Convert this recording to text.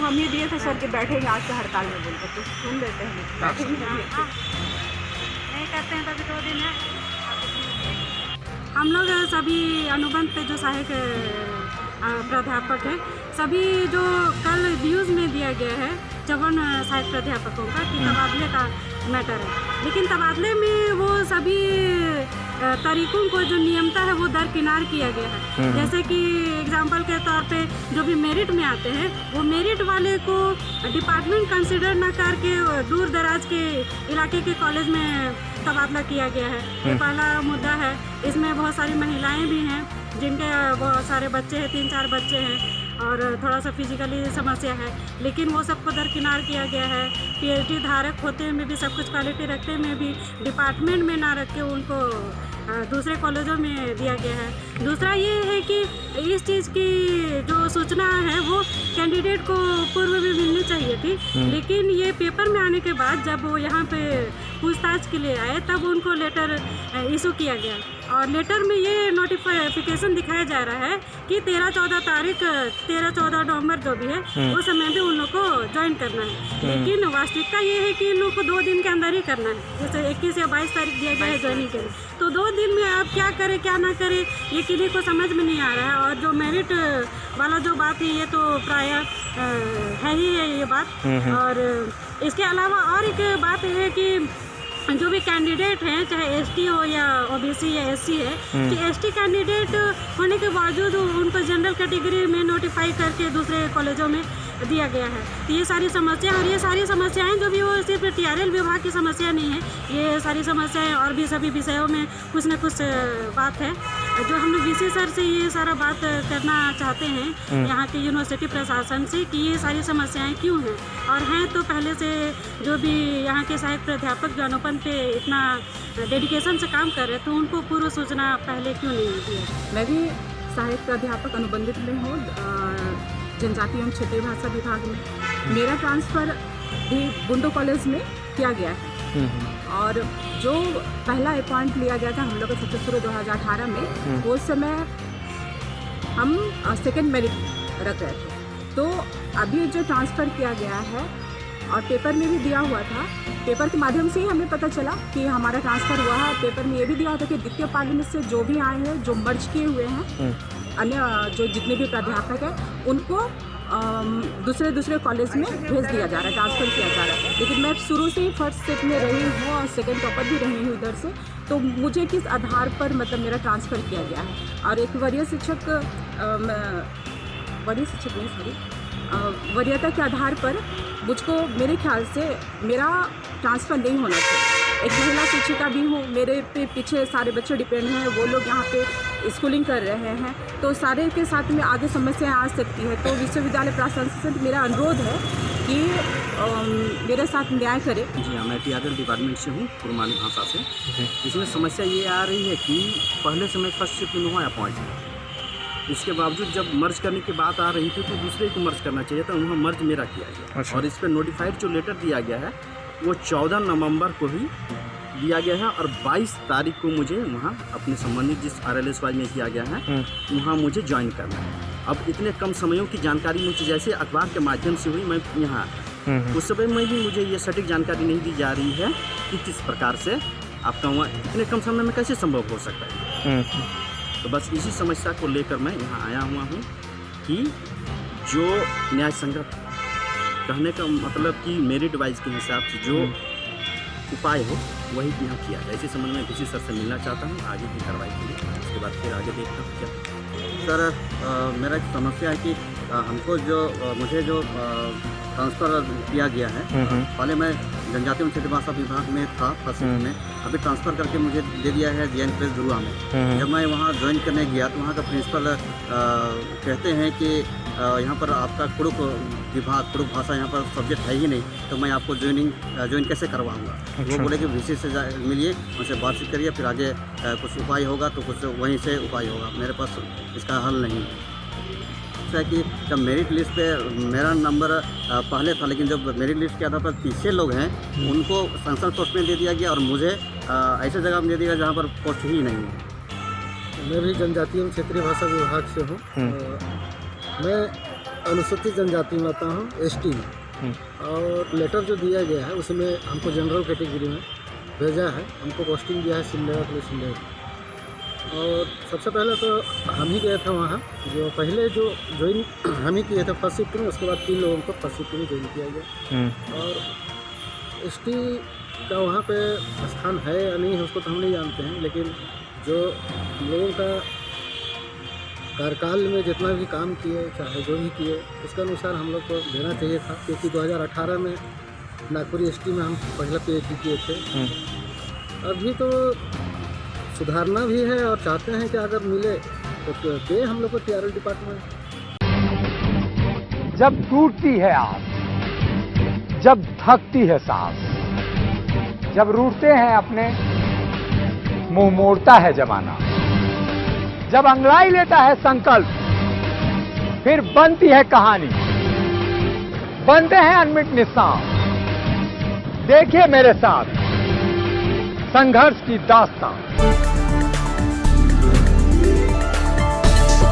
हम ही दिए थे सर कि बैठेंगे आज से हड़ताल में बोलते, तो सुन लेते हैं, बैठेंगे नहीं करते हैं तो अभी 2 दिन है। हम लोग सभी अनुबंध पे जो सहायक प्राध्यापक हैं, सभी जो कल न्यूज़ में दिया गया है 54 सहायक प्राध्यापकों का कि तबादले का मैटर है, लेकिन तबादले में वो सभी तरीकों को जो नियमता है वो दरकिनार किया गया है। जैसे कि एग्जाम्पल के तौर पे जो भी मेरिट में आते हैं वो मेरिट वाले को डिपार्टमेंट कंसिडर न करके दूर दराज के इलाके के कॉलेज में तबादला किया गया है। ये पहला मुद्दा है। इसमें बहुत सारी महिलाएं भी हैं जिनके बहुत सारे बच्चे हैं, 3-4 बच्चे हैं और थोड़ा सा फिजिकली समस्या है, लेकिन वो सबको दरकिनार किया गया है। PhD धारक होते में भी, सब कुछ क्वालिटी रखते में भी डिपार्टमेंट में ना रख के उनको दूसरे कॉलेजों में दिया गया है। दूसरा ये है कि इस चीज़ की जो सूचना है वो कैंडिडेट को पूर्व में मिलनी चाहिए थी, लेकिन ये पेपर में आने के बाद जब वो यहाँ पे पूछताछ के लिए आए तब उनको लेटर इशू किया गया और लेटर में ये नोटिफिकेशन दिखाया जा रहा है कि 13-14 नवंबर जो भी है उस समय भी उन लोग को ज्वाइन करना है, लेकिन वास्तविकता ये है कि इन लोग को 2 दिन के अंदर ही करना है। जैसे 21 या 22 तारीख दिया गया है ज्वाइनिंग के लिए, तो 2 दिन में आप क्या करें क्या ना करें ये किसी को समझ में नहीं आ रहा है। और जो मेरिट वाला जो बात है ये तो प्राय है ही है ये बात। और इसके अलावा और एक बात है कि जो भी कैंडिडेट हैं, चाहे ST हो या OBC या SC है, कि ST कैंडिडेट होने के बावजूद उनको जनरल कैटेगरी में नोटिफाई करके दूसरे कॉलेजों में दिया गया है। तो ये सारी समस्या, और ये सारी समस्याएं जो भी वो सिर्फ TRL विभाग की समस्या नहीं है, ये सारी समस्याएं और भी सभी विषयों में कुछ न कुछ बात है। जो हम लोग VC सर से ये सारा बात करना चाहते हैं यहाँ के यूनिवर्सिटी प्रशासन से कि ये सारी समस्याएं क्यों हैं, और हैं तो पहले से जो भी यहाँ के सहायक प्राध्यापक जो अनुबंध पे इतना डेडिकेशन से काम कर रहे हैं तो उनको पूर्व सूचना पहले क्यों नहीं दी है। मैं भी सहायक प्राध्यापक अनुबंधित में हूँ जनजाति एवं क्षेत्रीय भाषा विभाग में। मेरा ट्रांसफ़र भी बुंडो कॉलेज में किया गया है और जो पहला अपॉइंट लिया गया था हम लोग का 26 2018 में, उस समय हम सेकेंड मेरिट रख रहे थे। तो अभी जो ट्रांसफ़र किया गया है और पेपर में भी दिया हुआ था, पेपर के माध्यम से ही हमें पता चला कि हमारा ट्रांसफ़र हुआ है। पेपर में ये भी दिया हुआ था कि द्वितीय पाली में से जो भी आए हैं, जो मर्ज किए हुए हैं, अन्य जो जितने भी प्राध्यापक हैं उनको दूसरे कॉलेज में भेज दिया जा रहा है, ट्रांसफ़र किया जा रहा है। लेकिन मैं शुरू से ही फर्स्ट सेट में रही हूँ और सेकंड टॉपर भी रही हूँ इधर से, तो मुझे किस आधार पर मतलब मेरा ट्रांसफ़र किया गया है। और एक वरीयता के आधार पर मुझको मेरे ख्याल से मेरा ट्रांसफ़र नहीं होना चाहिए। एक महिला शिक्षिका भी हूँ, मेरे पे पीछे सारे बच्चे डिपेंड हैं, वो लोग यहाँ पे स्कूलिंग कर रहे हैं, तो सारे के साथ में आगे समस्याएं आ सकती है। तो विश्वविद्यालय प्रशासन से मेरा अनुरोध है कि मेरे साथ न्याय करे। जी हाँ, मैं TRL डिपार्टमेंट से हूँ, कुरमानी भाषा से। इसमें समस्या ये आ रही है कि पहले से मैं फर्स्ट शिफ्ट में हुआ अपॉइंट, इसके बावजूद जब मर्ज करने की बात आ रही थी तो दूसरे को मर्ज करना चाहिए था, वहाँ मर्ज मेरा किया गया। अच्छा। और इस पर नोटिफाइड जो लेटर दिया गया है वो 14 नवंबर को ही दिया गया है और 22 तारीख को मुझे वहाँ अपने संबंधित जिस RLSY में किया गया है वहाँ मुझे ज्वाइन करना है। अब इतने कम समयों की जानकारी मुझे जैसे अखबार के माध्यम से हुई, मैं यहाँ उस समय में भी मुझे ये सटीक जानकारी नहीं दी जा रही है कि किस प्रकार से आपका वहाँ इतने कम समय में कैसे संभव हो सकता है। तो बस इसी समस्या को लेकर मैं यहाँ आया हुआ हूँ कि जो न्याय संगत, कहने का मतलब कि मेरिट वाइज के हिसाब से जो उपाय हो वही यहाँ किया जाए। इसी संबंध में किसी सर से मिलना चाहता हूँ आगे की कार्रवाई के लिए, उसके बाद फिर आगे देखता हूँ क्या। सर मेरा एक समस्या है कि हमको मुझे जो ट्रांसफ़र किया गया है, पहले मैं जनजाति एवं क्षेत्रीय भाषा विभाग में था फर्स्ट में, अभी ट्रांसफ़र करके मुझे दे दिया है JN प्रेस गुरुआ में। जब मैं वहाँ ज्वाइन करने गया तो वहाँ का प्रिंसिपल कहते हैं कि यहाँ पर आपका कुड़ुक भाषा यहाँ पर सब्जेक्ट है ही नहीं, तो मैं आपको ज्वाइन कैसे करवाऊँगा। अच्छा। वो बोले कि VC से मिलिए, उनसे बातचीत करिए, फिर आगे कुछ उपाय होगा तो कुछ वहीं से उपाय होगा। मेरे पास इसका हल नहीं है। है कि जब मेरिट लिस्ट पे मेरा नंबर पहले था, लेकिन जब मेरिट लिस्ट के आधार पर पीछे लोग हैं उनको संसद पोस्ट में दे दिया गया और मुझे ऐसे जगह में दे दिया जहाँ पर पोस्ट ही नहीं है। मैं भी जनजाति एवं क्षेत्रीय भाषा विभाग से हूँ। मैं अनुसूचित जनजाति में आता हूँ, एसटी में। और लेटर जो दिया गया है उसमें हमको जनरल कैटेगरी में भेजा है, हमको पोस्टिंग दिया है सिमडेगा पुलिस सिमडेगा। और सबसे पहले तो हम ही गए थे वहाँ, जो पहले जो ज्वाइन हम ही किए थे फर्स्ट शिफ्ट में, उसके बाद 3 लोगों को फर्स्ट शिफ्ट में ज्वाइन किया गया। और एसटी का वहाँ पे स्थान है या नहीं है उसको तो हम नहीं जानते हैं, लेकिन जो हम लोगों का कार्यकाल में जितना भी काम किए, चाहे जो भी किए, उसके अनुसार हम लोग को देना चाहिए था, क्योंकि 2018 में नागपुर एसटी में हम पहला PhD किए थे। अभी तो सुधारना भी है और चाहते हैं कि अगर मिले तो दे हम लोग को TRL डिपार्टमेंट। जब टूटती है आस, जब थकती है सांस, जब रूठते हैं अपने, मुंह मोड़ता है जमाना, जब अंगड़ाई लेता है संकल्प, फिर बनती है कहानी, बनते हैं अनमिट निशान। देखिए मेरे साथ संघर्ष की दास्तान।